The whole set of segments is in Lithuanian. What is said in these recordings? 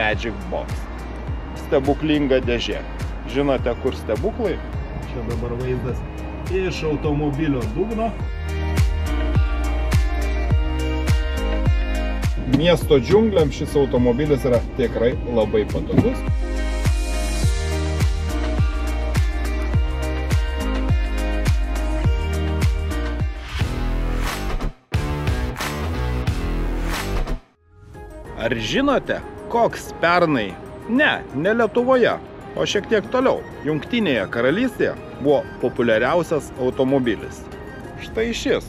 Magic Box. Stebuklinga dėžė. Žinote, kur stebuklai? Čia dabar vaizdas iš automobilio dugno. Miesto džiungliam šis automobilis yra tikrai labai patogus. Ar žinote, koks pernai, ne Lietuvoje, o šiek tiek toliau, Jungtinėje karalystėje buvo populiariausias automobilis? Štai šis,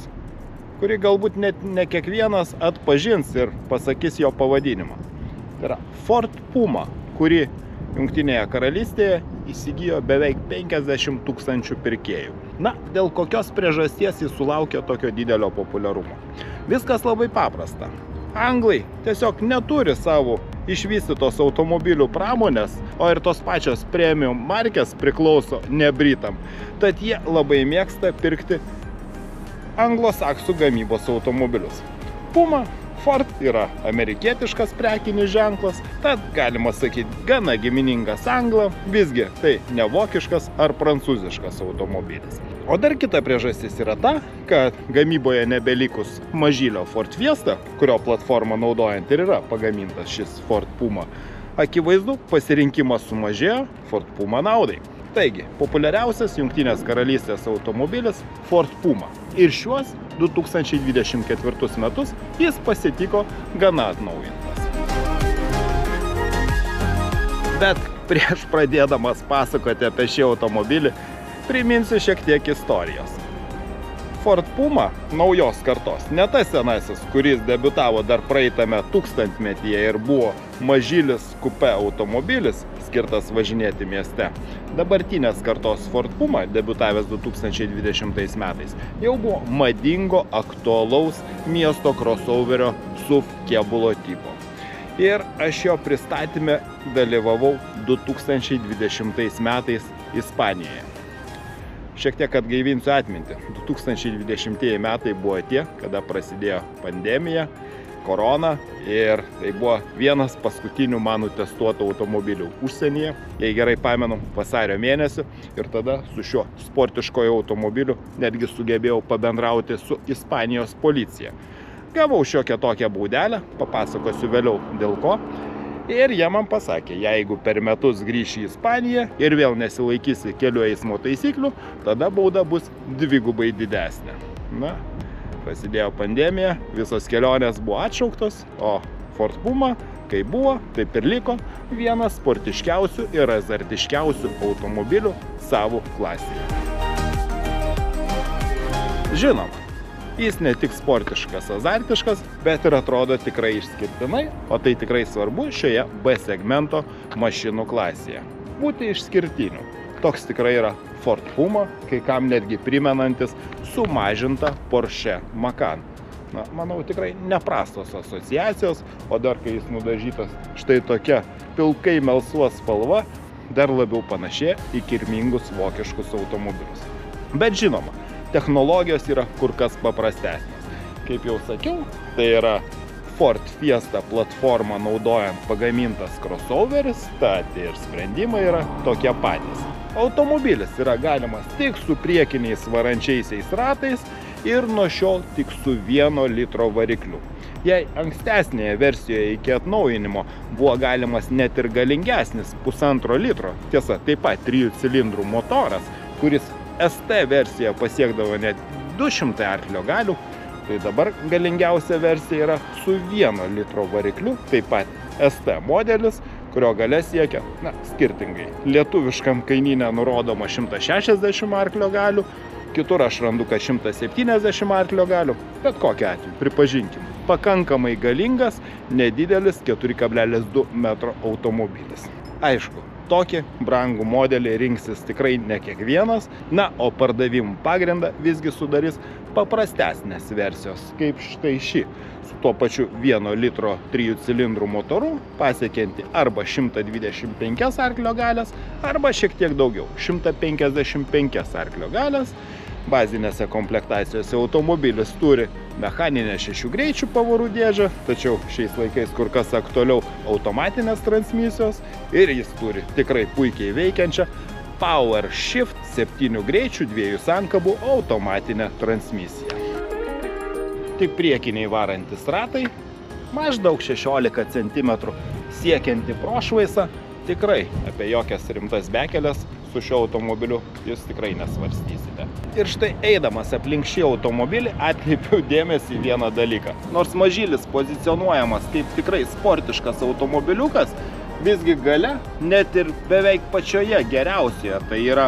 kurį galbūt net ne kiekvienas atpažins ir pasakys jo pavadinimą. Tai yra Ford Puma, kuri Jungtinėje karalystėje įsigijo beveik 50 000 pirkėjų. Na, dėl kokios priežasties jis sulaukė tokio didelio populiarumo? Viskas labai paprasta. Anglai tiesiog neturi savo išvystytos automobilių pramonės, o ir tos pačios premium markės priklauso ne Britam. Tad jie labai mėgsta pirkti anglosaksų gamybos automobilius. Puma, Ford yra amerikietiškas prekinis ženklas, tad galima sakyti gana giminingas anglam, visgi tai ne vokiškas ar prancūziškas automobilis. O dar kita priežastis yra ta, kad gamyboje nebelikus mažylio Ford Fiesta, kurio platformą naudojant ir yra pagamintas šis Ford Puma, akivaizdu pasirinkimas sumažėjo Ford Puma naudai. Taigi, populiariausias Jungtinės karalystės automobilis Ford Puma. Ir šiuos 2024 metus jis pasitiko gana atnaujintas. Bet prieš pradėdamas pasakoti apie šį automobilį, priminsiu šiek tiek istorijos. Ford Puma naujos kartos, ne tas senasis, kuris debiutavo dar praeitame tūkstantmetyje ir buvo mažylis kupė automobilis, skirtas važinėti mieste. Dabartinės kartos Ford Puma, debiutavęs 2020 metais, jau buvo madingo, aktualaus miesto crossoverio SUV kėbulo tipo. Ir aš jo pristatyme dalyvavau 2020 metais Ispanijoje. Šiek tiek atgaivinsiu atmintį. 2020 metai buvo tie, kada prasidėjo pandemija, korona, ir tai buvo vienas paskutinių mano testuotų automobilių užsienyje, jei gerai pamenu, vasario mėnesį, ir tada su šiuo sportiškoju automobiliu netgi sugebėjau pabendrauti su Ispanijos policija. Gavau šiokią tokią baudelę, papasakosiu vėliau dėl ko. Ir jie man pasakė, jeigu per metus grįši į Ispaniją ir vėl nesilaikysi kelių eismo taisyklių, tada bauda bus dvigubai didesnė. Na, prasidėjo pandemija, visos kelionės buvo atšauktos, o Ford Puma, kaip buvo, taip ir liko vienas sportiškiausių ir azartiškiausių automobilių savo klasėje. Žinoma, jis ne tik sportiškas, azartiškas, bet ir atrodo tikrai išskirtinai, o tai tikrai svarbu šioje B segmento mašinų klasėje. Būti išskirtiniu. Toks tikrai yra Ford Puma, kai kam netgi primenantis sumažintą Porsche Macan. Na, manau, tikrai neprastos asociacijos, o dar kai jis nudažytas štai tokia pilkai melsva spalva, dar labiau panašė į kirmingus vokiškus automobilius. Bet žinoma, technologijos yra kur kas paprastesnės. Kaip jau sakiau, tai yra Ford Fiesta platformą naudojant pagamintas crossoveris, tad ir sprendimai yra tokie patys. Automobilis yra galimas tik su priekiniais varančiaisiais ratais ir nuo šiol tik su 1 litro varikliu. Jei ankstesnėje versijoje iki atnaujinimo buvo galimas net ir galingesnis 1,5 litro, tiesa, taip pat 3 cilindrų motoras, kuris ST versija pasiekdavo net 200 arklio galių, tai dabar galingiausia versija yra su 1 litro varikliu, taip pat ST modelis, kurio galia siekia, na, skirtingai. Lietuviškam kainyne nurodoma 160 arklio galių, kitur aš randu, kad 170 arklio galių, bet kokiu atveju, pripažinkim, pakankamai galingas, nedidelis 4,2 metro automobilis. Aišku, tokį brangų modelį rinksis tikrai ne kiekvienas, na, o pardavimų pagrindą visgi sudarys paprastesnės versijos, kaip štai ši, su tuo pačiu 1 litro 3 cilindrų motoru, pasiekianti arba 125 arklio galės, arba šiek tiek daugiau, 155 arklio galės, bazinėse komplektacijose automobilis turi mechaninę 6 greičių pavarų dėžę, tačiau šiais laikais kur kas aktualiau automatinės transmisijos ir jis turi tikrai puikiai veikiančią Power Shift 7 greičių 2 sankabų automatinę transmisiją. Tik priekiniai varantis ratai, maždaug 16 cm siekianti prošvaisa, tikrai apie jokias rimtas bekelės su šiuo automobiliu jūs tikrai nesvarstysite. Ir štai eidamas aplink šį automobilį atkreipiau dėmesį į vieną dalyką. Nors mažylis pozicionuojamas kaip tikrai sportiškas automobiliukas, visgi gale, net ir beveik pačioje geriausioje, tai yra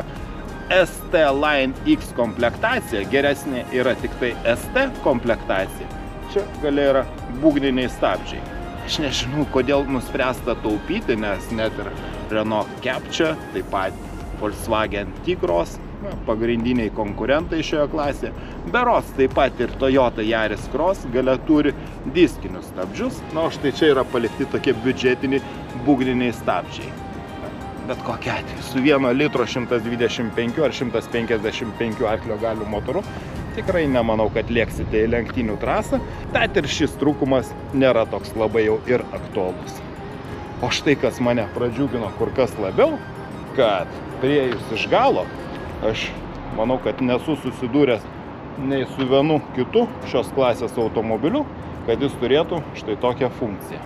ST Line X komplektacija, geresnė yra tik tai ST komplektacija. Čia gale yra būgniniai stabdžiai. Aš nežinau, kodėl nuspręsta taupyti, nes net ir Renault Capture, taip pat Volkswagen T-Cross, pagrindiniai konkurentai šioje klasėje. Berods taip pat ir Toyota Yaris Cross gale turi diskinius stabdžius, na, o štai čia yra palikti tokie biudžetiniai būgniniai stabdžiai. Bet kokia atveju, su 1 litro 125 ar 155 arklio galių motoru tikrai nemanau, kad lėksite į lenktynių trasą, tad ir šis trūkumas nėra toks labai jau ir aktualus. O štai kas mane pradžiugino kur kas labiau, kad priėjus iš galo, aš manau, kad nesu susidūręs nei su vienu kitu šios klasės automobiliu, kad jis turėtų štai tokią funkciją.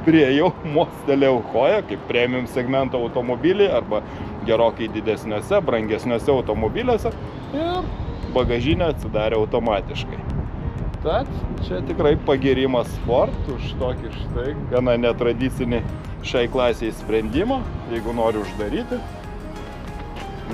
Priėjau, mostelėjau koją, kaip premium segmento automobilį arba gerokai didesniuose, brangesniuose automobiliuose ir bagažinė atsidarė automatiškai. Tad čia tikrai pagirimas Ford už tokį štai gana netradicinį šiai klasiai sprendimą. Jeigu nori uždaryti,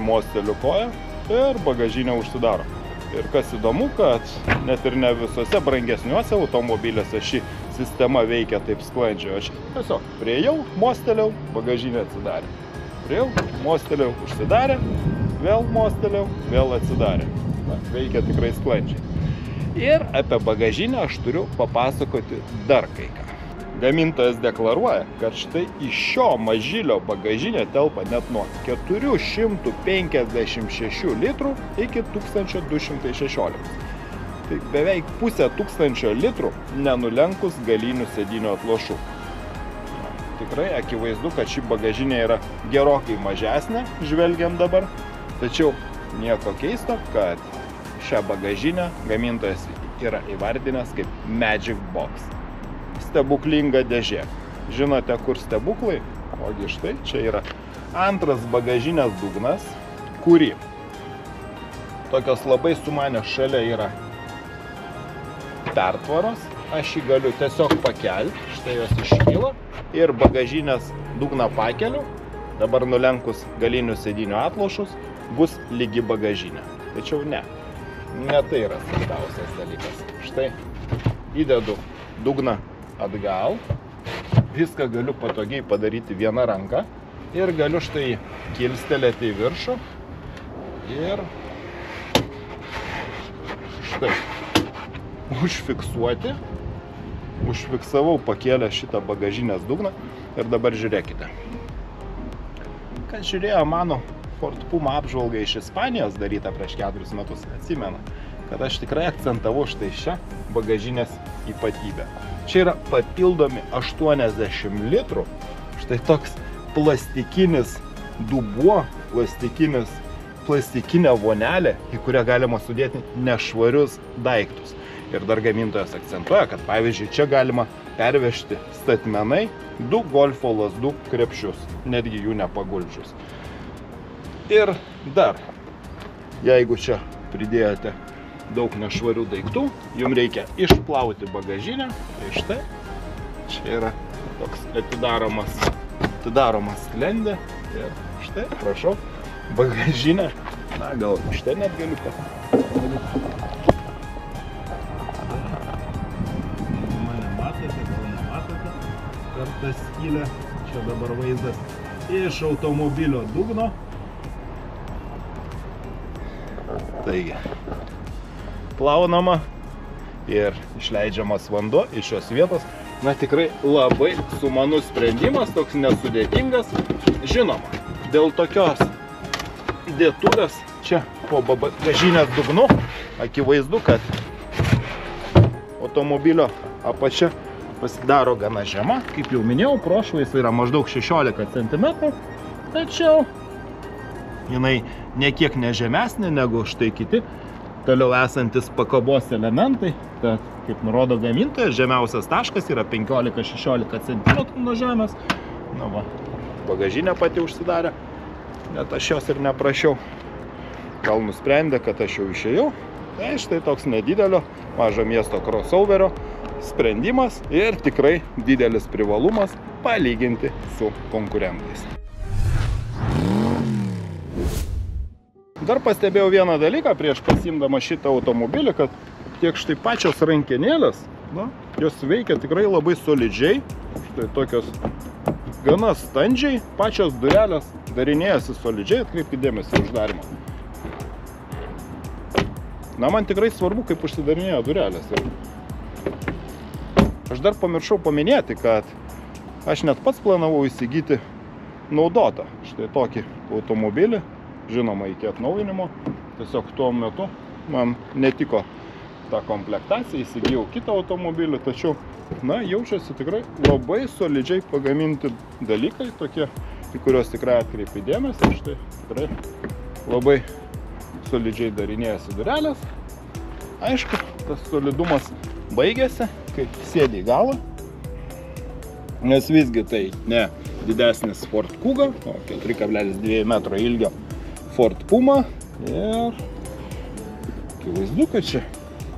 mosteliu koją ir bagažinė užsidaro. Ir kas įdomu, kad net ir ne visose brangesniuose automobiliuose ši sistema veikia taip sklandžiai. Aš tiesiog priėjau, mostelėjau, bagažinė atsidarė. Priėjau, mostelėjau, užsidarė, vėl mostelėjau, vėl atsidarė. Na, veikia tikrai sklandžiai. Ir apie bagažinę aš turiu papasakoti dar kai ką. Gamintojas deklaruoja, kad štai iš šio mažylio bagažinė telpa net nuo 456 litrų iki 1216. Tai beveik pusę 1000 litrų nenulenkus galinių sėdynių atlošų. Tikrai akivaizdu, kad ši bagažinė yra gerokai mažesnė, žvelgiam dabar. Tačiau nieko keisto, kad šią bagažinę gamintojas yra įvardinęs kaip Magic Box. Stebuklinga dėžė. Žinote, kur stebuklai? Ogi štai, čia yra antras bagažinės dugnas, kurį tokios labai sumanės šalia yra pertvaros. Aš jį galiu tiesiog pakelti, štai jos iškyla ir bagažinės dugną pakeliu. Dabar nulenkus galinių sėdynių atlošus bus lygi bagažinė. Tačiau ne tai yra svarbiausias dalykas. Štai įdedu dugną atgal, viską galiu patogiai padaryti viena ranka ir galiu štai kilstelėti į viršų ir štai užfiksuoti. Užfiksavau pakėlę šitą bagažinės dugną ir dabar žiūrėkite. Kas žiūrėjo mano Ford Puma apžvalgą iš Ispanijos darytą prieš 4 metus, atsimena, kad aš tikrai akcentavau štai šią bagažinės ypatybę. Čia yra papildomi 80 litrų, štai toks plastikinis dubuo, plastikinė vonelė, į kurią galima sudėti nešvarius daiktus. Ir dar gamintojas akcentuoja, kad pavyzdžiui, čia galima pervežti statmenai 2 golfo lazdų krepšius, netgi jų nepaguldžius. Ir dar, jeigu čia pridėjote daug nešvarių daiktų, jums reikia išplauti bagažinę, tai štai, čia yra toks atidaromas sklendė ir štai, prašau, bagažinę, na gal štai net galiu padaryti. Per tą skylę, čia dabar vaizdas iš automobilio dugno. Taigi, plaunama ir išleidžiamas vanduo iš šios vietos. Na tikrai labai sumanus sprendimas, toks nesudėtingas. Žinoma, dėl tokios dėtuvės čia po bagažinės dugnu akivaizdu, kad automobilio apačia pasidaro gana žema. Kaip jau minėjau, prošvaisa yra maždaug 16 cm, tačiau jinai nekiek nežemesnė negu štai kiti toliau esantis pakabos elementai. Tad, kaip nurodo gamintojas, žemiausias taškas yra 15-16 cm nuo žemės. Na va, bagažinė pati užsidarė, net aš jos ir neprašiau. Gal nusprendė, kad aš jau išėjau. Tai štai toks nedidelio mažo miesto crossoverio sprendimas ir tikrai didelis privalumas palyginti su konkurentais. Dar pastebėjau vieną dalyką prieš pasiimdama šitą automobilį, kad tiek štai pačios rankenėlės, jos veikia tikrai labai solidžiai, štai tokios gana standžiai, pačios durelės darinėjasi solidžiai, atkreipkite dėmesį uždarimą. Na, man tikrai svarbu, kaip užsidarinėja durelės. Aš dar pamiršau paminėti, kad aš net pats planavau įsigyti naudotą štai tokį automobilį, žinoma, iki atnaujinimo. Tiesiog tuo metu man netiko ta komplektacija, įsigijau kitą automobilį, tačiau, na, jaučiasi tikrai labai solidžiai pagaminti dalykai, tokie, į kuriuos tikrai atkreipi dėmesį. Štai tikrai labai solidžiai darinėjasi durelės. Aišku, tas solidumas baigėsi, kai sėdi į galą, nes visgi tai ne didesnis Ford Kuga, o 4,2 metro ilgio Ford Puma. Ir akivaizdu, kad čia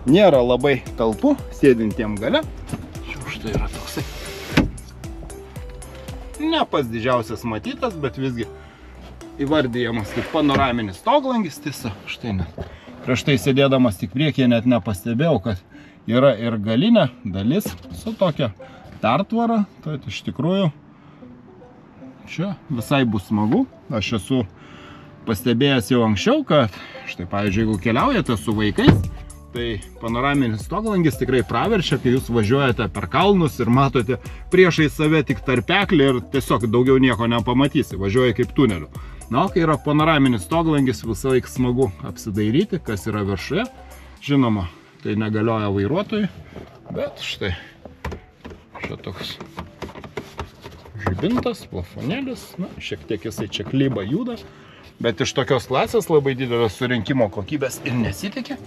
nėra labai talpu sėdintiem gale. Štai yra toksai ne pats didžiausias matytas, bet visgi įvardyjamas kaip panoraminis stoglangis. Tiesa, štai net prieš tai sėdėdamas tik priekyje net nepastebėjau, kad yra ir galinė dalis su tokia pertvara. Tai iš tikrųjų čia visai bus smagu. Aš esu pastebėjęs jau anksčiau, kad štai, pavyzdžiui, jeigu keliaujate su vaikais, tai panoraminis stoglangis tikrai praverčia, kai jūs važiuojate per kalnus ir matote priešai save tik tarpeklį ir tiesiog daugiau nieko nepamatysi, važiuoja kaip tuneliu. Na, kai yra panoraminis stoglangis, visą laiką smagu apsidairyti, kas yra viršuje. Žinoma, tai negalioja vairuotojui, bet štai čia toks žibintas, plafonėlis, na, šiek tiek jisai čia klyba juda, bet iš tokios klasės labai didelio surinkimo kokybės ir nesitikė.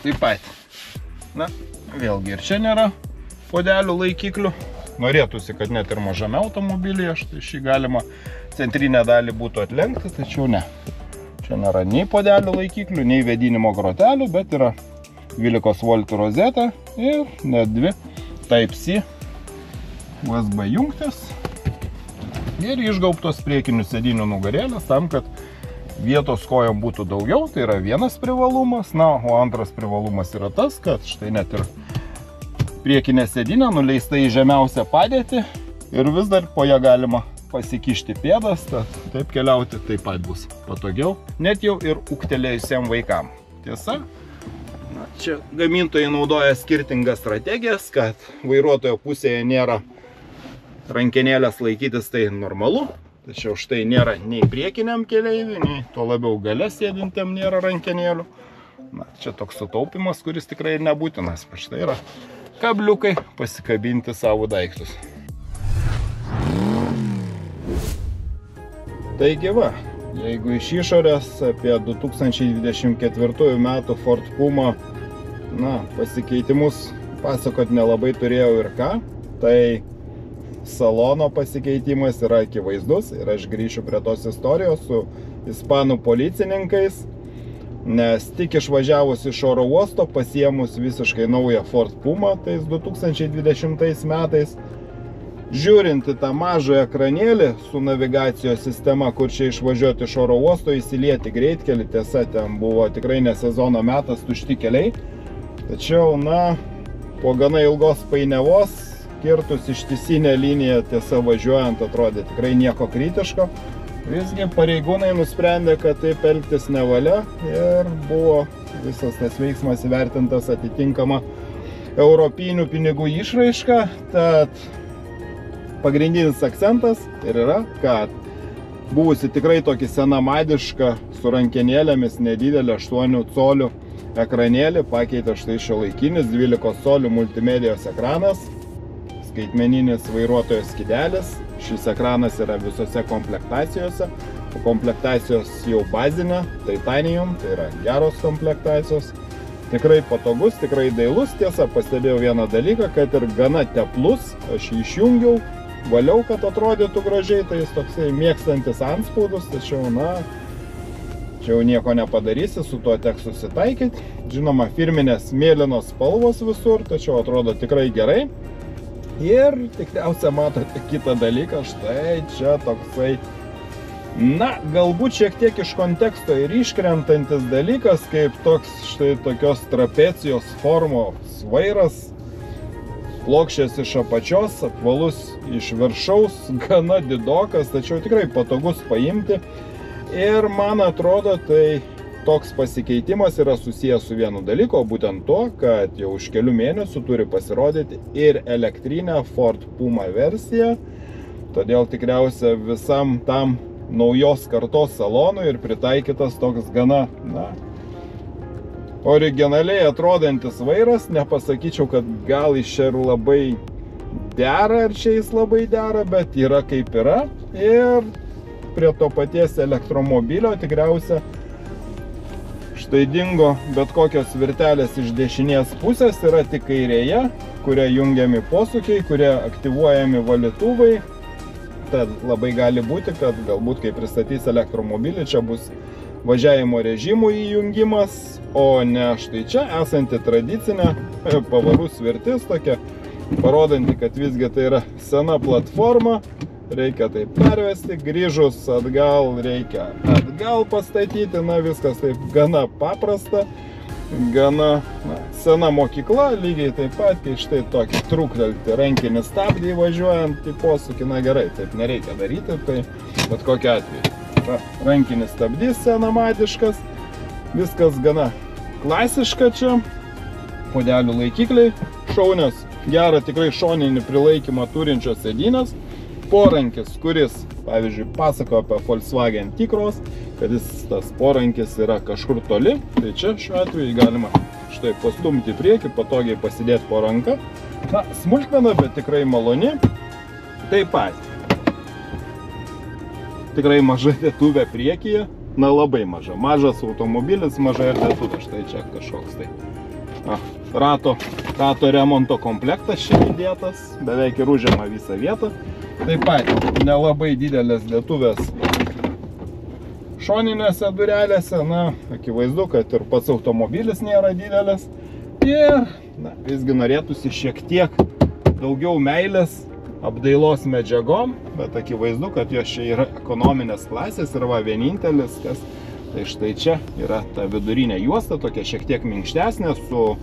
Taip pat, na, vėlgi ir čia nėra podelių laikiklių. Norėtųsi, kad net ir mažame automobilyje štai šį galima centrinę dalį būtų atlenkti, tačiau ne. Čia nėra nei podelių laikiklių, nei vėdinimo grotelių, bet yra 12 voltų rozetė ir net 2 Type-C USB jungtis ir išgaubtos priekinių sėdinių nugarėlės tam, kad vietos kojom būtų daugiau. Tai yra vienas privalumas. Na, o antras privalumas yra tas, kad štai net ir priekinė sėdinė nuleista į žemiausią padėtį ir vis dar po ją galima pasikišti pėdas, tad taip keliauti taip pat bus patogiau, net jau ir ūgtelėjusiem vaikam. Tiesa, na, čia gamintojai naudoja skirtingas strategijas, kad vairuotojo pusėje nėra rankenėlės laikytis, tai normalu, tačiau štai nėra nei priekiniam keleiviui, nei tuo labiau gale sėdintiem nėra rankenėlių. Na, čia toks sutaupimas, kuris tikrai ir nebūtinas. Štai yra kabliukai pasikabinti savo daiktus. Taigi va, jeigu iš išorės apie 2024 metų Ford Puma, na, pasikeitimus pasakot nelabai turėjau ir ką, tai salono pasikeitimas yra akivaizdus ir aš grįšiu prie tos istorijos su ispanų policininkais, nes tik išvažiavus iš oro uosto, pasiemus visiškai naują Ford Puma tais 2020 metais, žiūrint į tą mažą ekranėlį su navigacijos sistema, kur čia išvažiuoti iš oro uosto, įsilieti greitkelį, tiesa, ten buvo tikrai ne sezono metas, tušti keliai, tačiau, na, po gana ilgos painiavos, kirtus ištisinę liniją, tiesa, važiuojant atrodė tikrai nieko kritiško. Visgi pareigūnai nusprendė, kad taip elgtis nevalia ir buvo visas tas veiksmas įvertintas atitinkama europinių pinigų išraiška. Tad pagrindinis akcentas ir yra, kad buvusi tikrai tokį senamadišką su rankenėlėmis nedidelį 8 colių ekranėlį pakeitė štai šiuolaikinis 12 colių multimedijos ekranas, skaitmeninis vairuotojo skydelis. Šis ekranas yra visose komplektacijose, o komplektacijos jau bazinė, Titanium, tai yra geros komplektacijos. Tikrai patogus, tikrai dailus, tiesa, pastebėjau vieną dalyką, kad ir gana teplus, aš jį išjungiau, valiau, kad atrodytų gražiai, tai jis toksai mėgstantis antspaudus, tačiau, na, čia jau nieko nepadarysi, su tuo teks susitaikyti. Žinoma, firminės mėlynos spalvos visur, tačiau atrodo tikrai gerai. Ir tikriausia matote kitą dalyką, štai čia toksai, na, galbūt šiek tiek iš konteksto ir iškrentantis dalykas, kaip toks štai tokios trapecijos formos vairas, plokščias iš apačios, apvalus iš viršaus, gana didokas, tačiau tikrai patogus paimti. Ir man atrodo, tai toks pasikeitimas yra susijęs su vienu dalyku, o būtent to, kad jau už kelių mėnesių turi pasirodyti ir elektrinė Ford Puma versija. Todėl tikriausia visam tam naujos kartos salonui ir pritaikytas toks gana, na, originaliai atrodantis vairas. Nepasakyčiau, kad gal iš čia ir labai dera, ar čia jis labai dera, bet yra kaip yra. Ir prie to paties elektromobilio tikriausia štai dingo bet kokios virtelės iš dešinės pusės, yra tik kairėje, kuria jungiami posūkiai, kurie aktyvuojami valytuvai. Tad labai gali būti, kad galbūt kai pristatys elektromobilį, čia bus važiavimo režimų įjungimas, o ne štai čia esanti tradicinė pavarų svirtis, tokia parodanti, kad visgi tai yra sena platforma. Reikia tai pervesti, grįžus atgal reikia atgal pastatyti, na viskas taip gana paprasta, gana sena mokykla, lygiai taip pat, kai štai tokį trūktelti rankinį stabdį važiuojant į posūkį, na gerai, taip nereikia daryti, tai bet kokiu atveju. Rankinis stabdys senamadiškas, viskas gana klasiška čia, podelių laikikliai, šaunios, gerą tikrai šoninį prilaikymą turinčios sėdynės. Porankis, kuris, pavyzdžiui, pasako apie Volkswagen T-Cross, kad jis tas porankis yra kažkur toli, tai čia šiuo atveju galima štai pastumti į priekį, patogiai pasidėti po ranką. Na, smulkmena, bet tikrai maloni. Taip pat. Tikrai maža dėtuvė priekyje, na labai maža. Mažas automobilis, maža ir dėtuvė, štai čia kažkoks tai. Rato remonto komplektas čia įdėtas, beveik ir užima visą vietą. Taip pat nelabai didelės dėtuvės šoninėse durelėse, na, akivaizdu, kad ir pats automobilis nėra didelis. Ir, na, visgi norėtųsi šiek tiek daugiau meilės apdailos medžiagom, bet akivaizdu, kad jos čia yra ekonominės klasės ir va vienintelis, kas, tai štai čia yra ta vidurinė juosta, tokia šiek tiek minkštesnė, su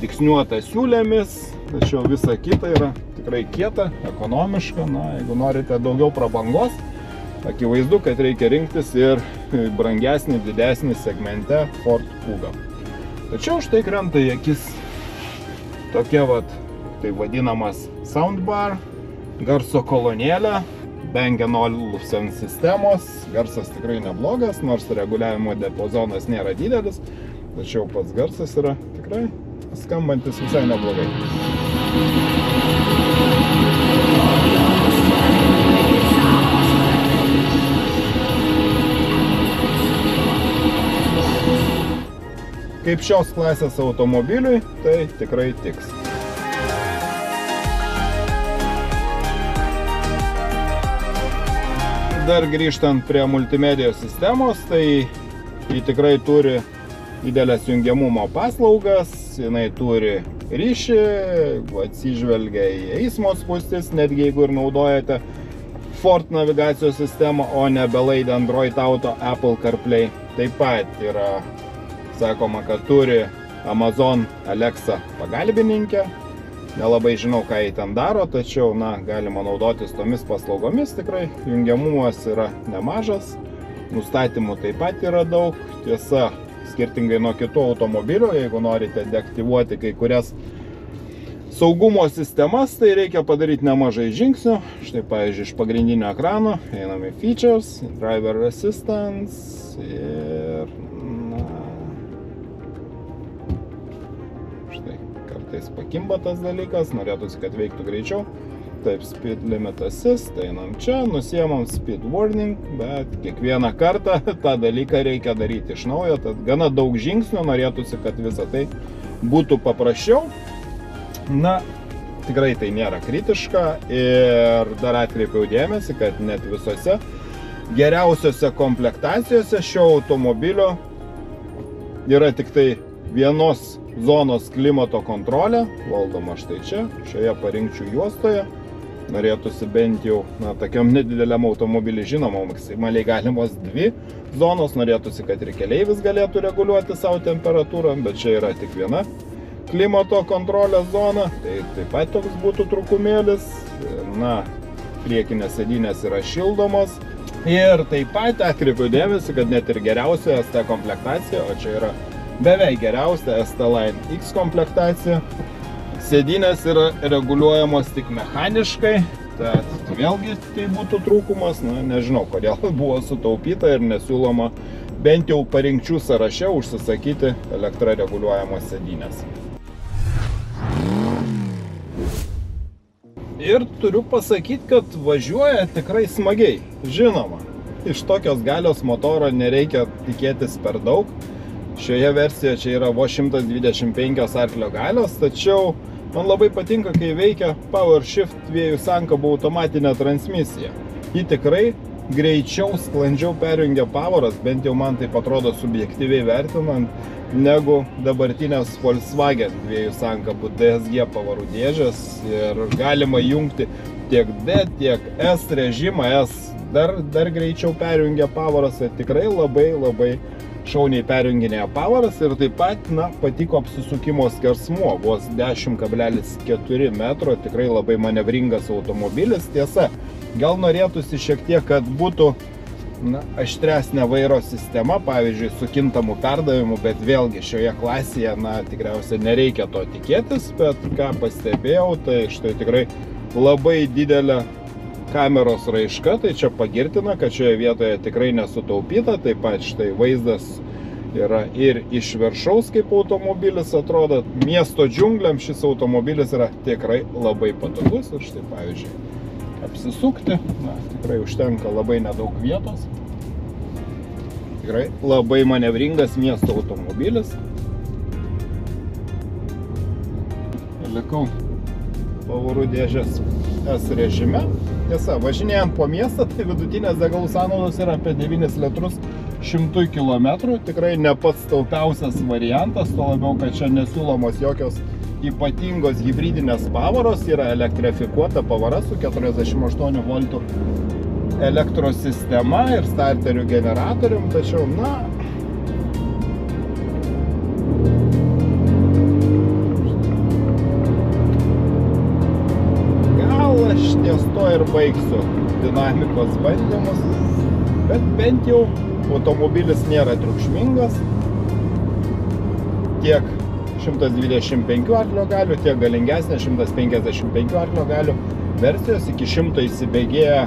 dygsniuota siūlėmis, tačiau visa kita yra tikrai kieta, ekonomiška. Na, jeigu norite daugiau prabangos, akivaizdu, kad reikia rinktis ir brangesnį, didesnį segmente Ford Kuga. Tačiau štai krenta į akis tokia vat, tai vadinamas soundbar, garso kolonėlė, Bang & Olufsen sistemos, garsas tikrai neblogas, nors reguliavimo diapazonas nėra didelis, tačiau pats garsas yra tikrai skambantis visai neblogai. Kaip šios klasės automobiliui, tai tikrai tiks. Dar grįžtant prie multimedijos sistemos, tai ji tikrai turi didelės jungiamumo paslaugas, jinai turi ryšį, atsižvelgia į eismo spūstis, netgi jeigu ir naudojate Ford navigacijos sistemą, o ne belaidę Android Auto, Apple CarPlay. Taip pat yra sakoma, kad turi Amazon Alexa pagalbininkę. Nelabai žinau, ką jį ten daro, tačiau, na, galima naudotis tomis paslaugomis, tikrai jungiamumas yra nemažas, nustatymų taip pat yra daug. Tiesa, skirtingai nuo kitų automobilių, jeigu norite deaktyvuoti kai kurias saugumo sistemas, tai reikia padaryti nemažai žingsnių. Štai, pavyzdžiui, iš pagrindinio ekrano einame Features, Driver Assistance ir, štai, kartais pakimba tas dalykas, norėtųsi, kad veiktų greičiau. Taip, Speed Limit Assist, einam čia, nusiemam Speed Warning, bet kiekvieną kartą tą dalyką reikia daryti iš naujo, tad gana daug žingsnių, norėtųsi, kad visą tai būtų paprasčiau. Na, tikrai tai nėra kritiška ir dar atkreipiau dėmesį, kad net visose geriausiose komplektacijose šio automobilio yra tik tai vienos zonos klimato kontrolė, valdoma štai čia, šioje parinkčių juostoje. Norėtųsi bent jau, tokiam nedideliam automobilį, žinoma, maksimaliai galimos 2 zonos, norėtųsi, kad ir keleivis galėtų reguliuoti savo temperatūrą, bet čia yra tik viena klimato kontrolės zona, tai taip pat toks būtų trūkumėlis. Na, priekinės sėdynės yra šildomos ir taip pat atkreipiu dėmesį, kad net ir geriausia ST komplektacija, o čia yra beveik geriausia ST Line X komplektacija, sėdynės yra reguliuojamos tik mechaniškai, tad vėlgi tai būtų trūkumas, nežinau, kodėl buvo sutaupyta ir nesiūloma bent jau parinkčių sąraše užsisakyti elektra reguliuojamos sėdynės. Ir turiu pasakyti, kad važiuoja tikrai smagiai. Žinoma, iš tokios galios motoro nereikia tikėtis per daug. Šioje versijoje čia yra vos 125 arklio galios, tačiau man labai patinka, kai veikia PowerShift 2 sankabų automatinė transmisija. Ji tikrai greičiau, sklandžiau perjungia pavaras, bent jau man taip atrodo subjektyviai vertinant, negu dabartinės Volkswagen 2 sankabų DSG pavarų dėžės ir galima jungti tiek D, tiek S režimą. S dar greičiau perjungia pavaras, tai tikrai labai šauniai perjunginėja pavaras ir taip pat, patiko apsisukimo skersmuo, vos 10,4 metro, tikrai labai manevringas automobilis. Tiesa, gal norėtųsi šiek tiek, kad būtų aštresnė vairo sistema, pavyzdžiui, su kintamu perdavimu, bet vėlgi šioje klasėje, tikriausiai nereikia to tikėtis, bet ką pastebėjau, tai štai tikrai labai didelė kameros raiška, tai čia pagirtina, kad šioje vietoje tikrai nesutaupyta, taip pat štai vaizdas yra ir iš viršaus, kaip automobilis atrodo. Miesto džiungliam šis automobilis yra tikrai labai patogus ir štai, pavyzdžiui, apsisukti, tikrai užtenka labai nedaug vietos. Tikrai labai manevringas miesto automobilis. Likau pavarų dėžės S režime. Tiesa, važinėjant po miestą, tai vidutinės degalų sąnaudos yra apie 9 litrus 100 km. Tikrai ne pats taupiausias variantas, to labiau, kad čia nesiūlomos jokios ypatingos hibridinės pavaros. Yra elektrifikuota pavara su 48 voltų elektros sistema ir starterių generatorium, tačiau, aš ties to ir baigsiu dinamikos bandymus, bet bent jau automobilis nėra triukšmingas, tiek 125 arklio galių, tiek galingesnė 155 arklio galių versijos iki 100 įsibėgėja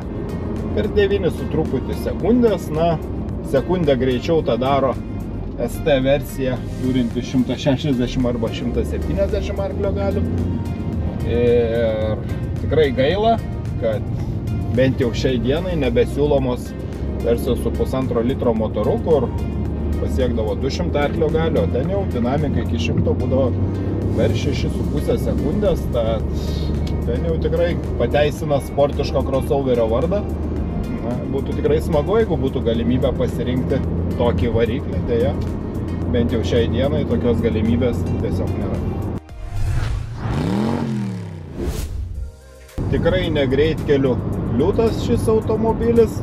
per 9 su truputį sekundės, sekundę greičiau tą daro ST versija, turinti 160 arba 170 arklio galių. Ir tikrai gaila, kad bent jau šiai dienai nebesiūlomos versijos su 1,5 litro motoru, kur pasiekdavo 200 arklio galių, o ten jau dinamika iki 100 būdavo per 6,5 sekundės, tad ten jau tikrai pateisina sportiško crossoverio vardą. Būtų tikrai smagu, jeigu būtų galimybė pasirinkti tokį variklį, deja, bent jau šiai dienai tokios galimybės tiesiog nėra. Tikrai ne greitkelių liūtas šis automobilis,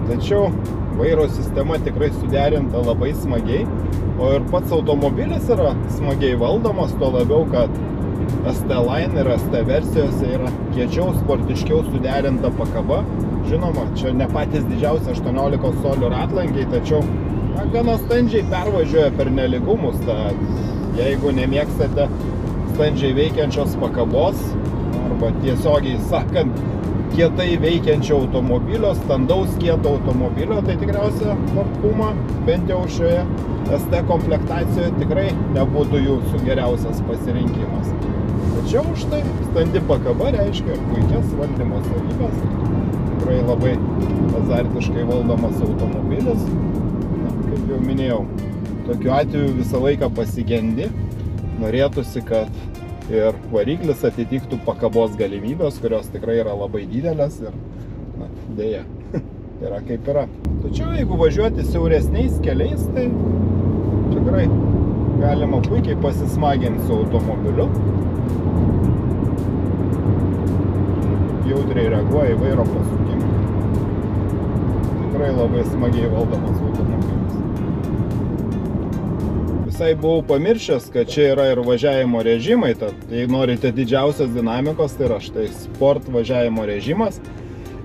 tačiau vairo sistema tikrai suderinta labai smagiai, o ir pats automobilis yra smagiai valdomas, tuo labiau, kad ST Line ir ST versijose yra kiečiau, sportiškiau suderinta pakaba. Žinoma, čia ne patys didžiausi 18 colių ratlankiai, tačiau gana standžiai pervažiuoja per nelygumus, tad jeigu nemėgstate standžiai veikiančios pakabos, arba tiesiogiai sakant, kietai veikiančio automobilio, standaus kieto automobilio, tai tikriausia Ford Puma, bent jau šioje ST komplektacijoje tikrai nebūtų jūsų geriausias pasirinkimas. Tačiau štai standi pakaba reiškia puikias valdymo savybės, tikrai labai azartiškai valdomas automobilis. Na, kaip jau minėjau, tokiu atveju visą laiką pasigendi, norėtųsi, kad ir variklis atitiktų pakabos galimybės, kurios tikrai yra labai didelės ir, na, dėja, yra kaip yra. Tačiau jeigu važiuoti siauresniais keliais, tai tikrai galima puikiai pasismaginti su automobiliu. Jautriai reaguoja į vairo pasukimą. Tikrai labai smagiai valdomas automobilis. Visai buvau pamiršęs, kad čia yra ir važiavimo režimai, tad jei norite didžiausios dinamikos, tai yra štai sport važiavimo režimas.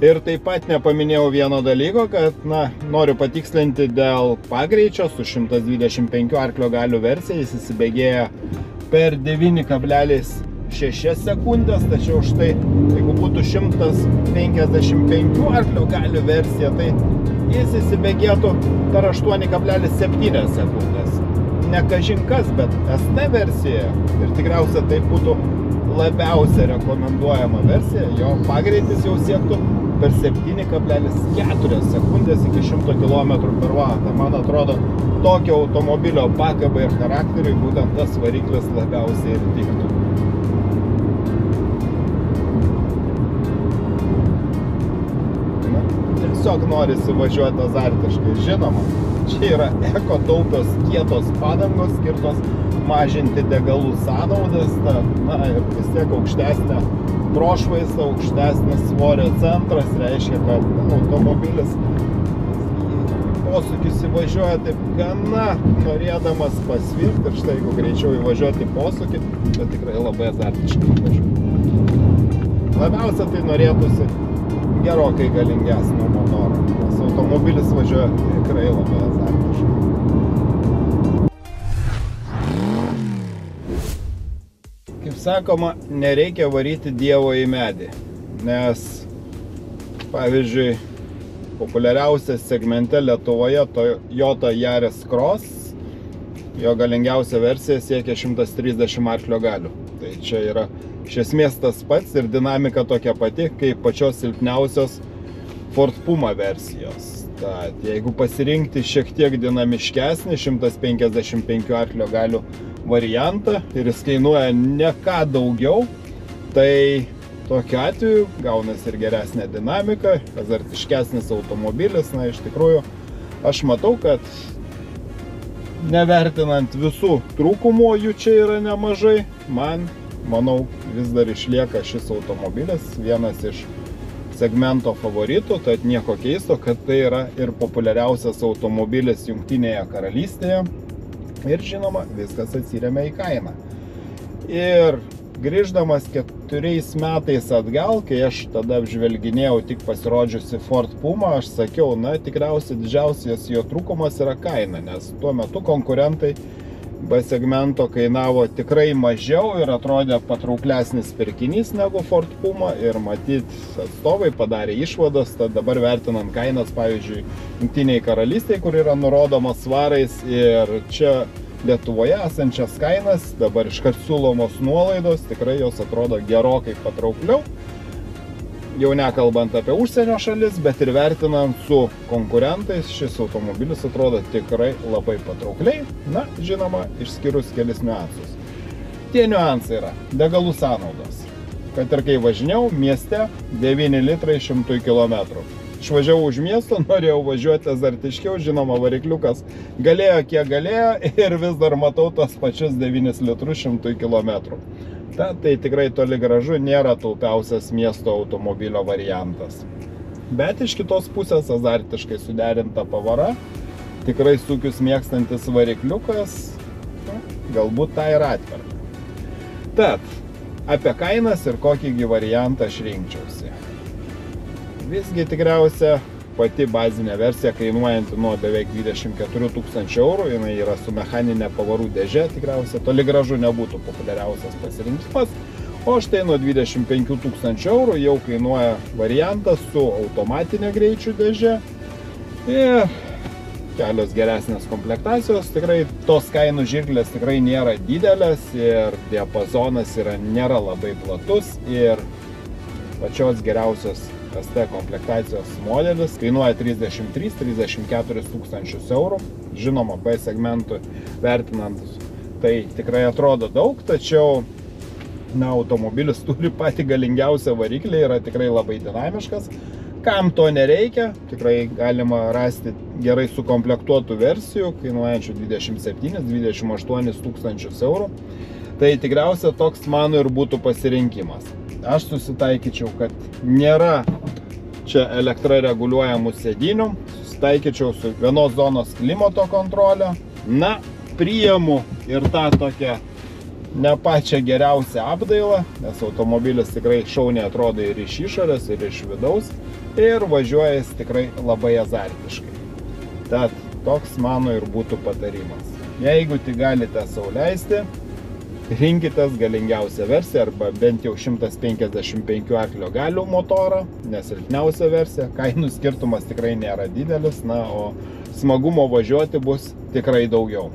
Ir taip pat nepaminėjau vieno dalyko, kad, na, noriu patikslinti dėl pagreičio su 125 arklio galių versija, jis įsibėgėja per 9,6 sekundės, tačiau štai, jeigu būtų 155 arklio galių versija, tai jis įsibėgėtų per 8,7 sekundės. Ne kažin kas, bet ST versija, ir tikriausia tai būtų labiausia rekomenduojama versija, jo pagreitis jau siektų per 7,4 sekundės iki 100 km/h. Man atrodo, tokio automobilio pakabai ir charakteriui būtent tas variklis labiausiai ir tiktų. Na, tiesiog norisi važiuoti azartiškai, žinoma. Čia yra ekotaupios kietos padangos skirtos mažinti degalų sąnaudas, na ir vis tiek aukštesnė prošvaisa, aukštesnis svorio centras, reiškia, kad automobilis posūkis įvažiuoja taip gana norėdamas pasvirti ir štai jeigu greičiau įvažiuoti į posūkį, tai tikrai labai azartiškai įvažiuoja. Labiausia tai norėtųsi gerokai galingesnio motoro, nes automobilis važiuoja tikrai labai azartiškai. Kaip sakoma, nereikia varyti Dievo į medį, nes, pavyzdžiui, populiariausias segmente Lietuvoje Toyota Yaris Cross, jo galingiausia versija siekia 130 arklio galių. Tai čia yra iš esmės tas pats ir dinamika tokia pati, kaip pačios silpniausios Ford Puma versijos. Tad jeigu pasirinkti šiek tiek dinamiškesnį 155 arklio galių variantą ir jis kainuoja ne ką daugiau, tai tokiu atveju gaunasi ir geresnė dinamika, azartiškesnis automobilis. Na, iš tikrųjų, aš matau, kad nevertinant visų trūkumų, jų čia yra nemažai, manau, vis dar išlieka šis automobilis vienas iš segmento favoritų, tad nieko keisto, kad tai yra ir populiariausias automobilis Jungtinėje karalystėje. Ir žinoma, viskas atsiremia į kainą. Ir grįždamas 4 metais atgal, kai aš tada apžvelginėjau tik pasirodžiusi Ford Puma, aš sakiau, na, tikriausiai didžiausias jo trūkumas yra kaina, nes tuo metu konkurentai B segmento kainavo tikrai mažiau ir atrodė patrauklesnis pirkinys negu Ford Puma ir matyt atstovai padarė išvadas, tad dabar vertinant kainas, pavyzdžiui, Jungtinėje karalystėje, kur yra nurodomas svarais ir čia Lietuvoje esančias kainas, dabar iškart siūlomos nuolaidos, tikrai jos atrodo gerokai patraukliau. Jau nekalbant apie užsienio šalis, bet ir vertinant su konkurentais, šis automobilis atrodo tikrai labai patraukliai. Na, žinoma, išskyrus kelis niuansus. Tie niuansai yra degalų sąnaudos. Kad ir kai važinėjau, mieste 9 litrai 100 km. Išvažiavau už miesto, norėjau važiuoti azartiškiau, žinoma, varikliukas galėjo kiek galėjo ir vis dar matau tos pačius 9 litrus 100 km. Tai tikrai toli gražu nėra taupiausias miesto automobilio variantas. Bet iš kitos pusės azartiškai suderinta pavara, tikrai sukius mėgstantis varikliukas, galbūt tą ir atperka. Tad, apie kainas ir kokį variantą aš rinkčiausi. Visgi tikriausia pati bazinė versija kainuojanti nuo beveik 24 000 eurų, jinai yra su mechaninė pavarų dėžė, tikriausiai toli gražu nebūtų populiariausias pasirinkimas, o štai nuo 25 000 eurų jau kainuoja variantas su automatinė greičių dėžė ir kelios geresnės komplektacijos. Tikrai tos kainų žirklės tikrai nėra didelės ir diapazonas nėra labai platus ir pačios geriausios ST komplektacijos modelis kainuoja 33-34 tūkstančius eurų. Žinoma, B segmentų vertinant tai tikrai atrodo daug, tačiau automobilis turi patį galingiausią variklį, yra tikrai labai dinamiškas. Kam to nereikia, tikrai galima rasti gerai sukomplektuotų versijų, kainuojančių 27-28 tūkstančius eurų. Tai tikriausia toks mano ir būtų pasirinkimas. Aš susitaikyčiau, kad nėra čia elektra reguliuojamų sėdinių, susitaikyčiau su vienos zonos klimato kontrolė. Na, priimu ir tą tokią ne pačią geriausią apdailą, nes automobilis tikrai šauniai atrodo ir iš išorės, ir iš vidaus, ir važiuoja jis tikrai labai azartiškai. Tad toks mano ir būtų patarimas. Jeigu tik galite sau leisti, rinkitės galingiausią versiją arba bent jau 155 arklio galių motorą, nes silpniausia versija, kainų skirtumas tikrai nėra didelis, na, o smagumo važiuoti bus tikrai daugiau.